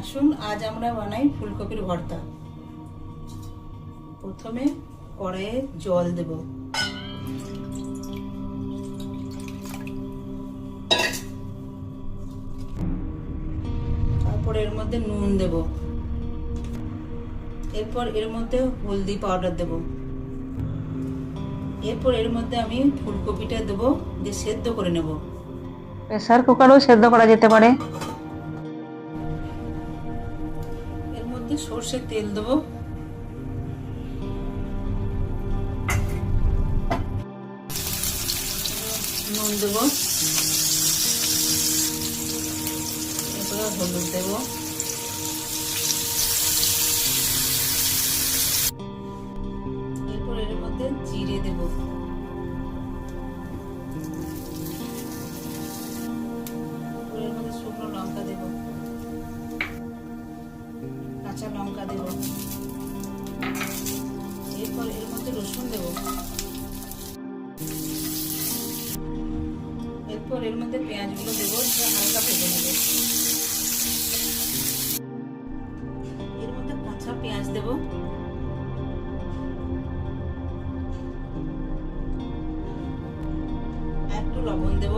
আসুন আজ আমরা বানাই ফুলকপির ভর্তা। প্রথমে কড়াইয়ে জল দেব, তারপর এর মধ্যে নুন দেব, এরপর এর মধ্যে হলদি পাউডার দেব, এরপর এর মধ্যে আমি ফুলকপিটা দেব, দিয়ে সেদ্ধ করে নেব। প্রেসার কুকারেও সেদ্ধ করা যেতে পারে। এর মধ্যে সর্ষের তেল দেব, নুন দেব, এরপরে হলুদ দেব, এরপর এর মধ্যে জিরে দেব, এর মধ্যে শুকনো লঙ্কা দেব, কাঁচা লঙ্কা দেব, এরপর এর মধ্যে রসুন দেব, এরপর এর মধ্যে পেঁয়াজগুলো দেবো, হালকা ভেজে নেব। এর মধ্যে কাঁচা পেঁয়াজ দেব, একটু লবণ দেব,